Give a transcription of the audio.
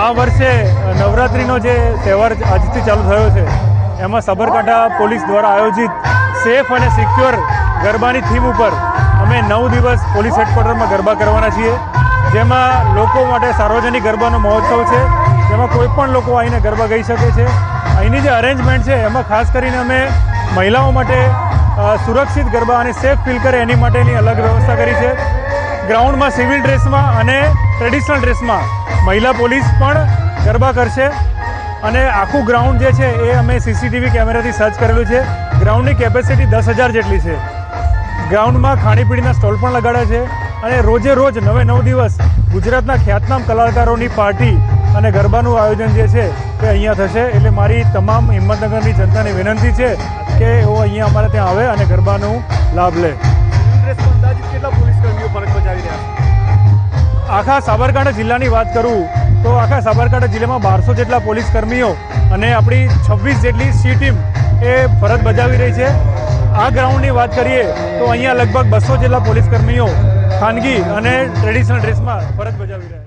આ વર્ષે નવરાત્રિનો જે તહેવાર આજથી ચાલુ થયો છે એમાં સાબરકાંઠા પોલીસ દ્વારા આયોજિત સેફ અને સિક્યોર ગરબાની થીમ ઉપર અમે 9 દિવસ પોલીસ હેડક્વાર્ટરમાં ગરબા કરવાના છીએ, જેમાં લોકો માટે સાર્વજનિક ગરબાનો મહોત્સવ છે, જેમાં કોઈ પણ લોકો આવીને ગરબા ગાઈ શકે છે। અહીંની જે અરેન્જમેન્ટ છે એમાં ખાસ કરીને અમે મહિલાઓ માટે સુરક્ષિત ગરબા અને સેફ ફીલ કરે એની માટેની અલગ વ્યવસ્થા કરી છે। ગ્રાઉન્ડમાં સિવિલ ડ્રેસમાં અને ટ્રેડિશનલ ડ્રેસમાં મહિલા પોલીસ પણ ગરબા કરશે અને આખું ગ્રાઉન્ડ જે છે એ અમે સીસીટીવી કેમેરાથી સર્ચ કરેલું છે। ગ્રાઉન્ડની કેપેસિટી 10,000 જેટલી છે। ગ્રાઉન્ડમાં ખાણીપીણીના સ્ટોલ પણ લગાડ્યા છે અને રોજે રોજ 9 દિવસ ગુજરાતના ખ્યાતનામ કલાકારોની પાર્ટી અને ગરબાનું આયોજન જે છે તે અહીંયા થશે। એટલે મારી તમામ હિંમતનગરની જનતાને વિનંતી છે કે એઓ અહીંયા અમારે ત્યાં આવે અને ગરબાનો લાભ લે। આખા સાબરકાંઠા જિલ્લાની વાત કરું તો આખા સાબરકાંઠા જિલ્લામાં 1200 જેટલા પોલીસ કર્મીઓ અને આપણી 26 જેટલી સી ટીમ એ ફરજ બજાવી રહી છે। આ ગ્રાઉન્ડની વાત કરીએ તો અહીંયા લગભગ 200 જેટલા પોલીસ કર્મીઓ ખાનગી અને ટ્રેડિશનલ ડ્રેસમાં ફરજ બજાવી રહ્યા છે।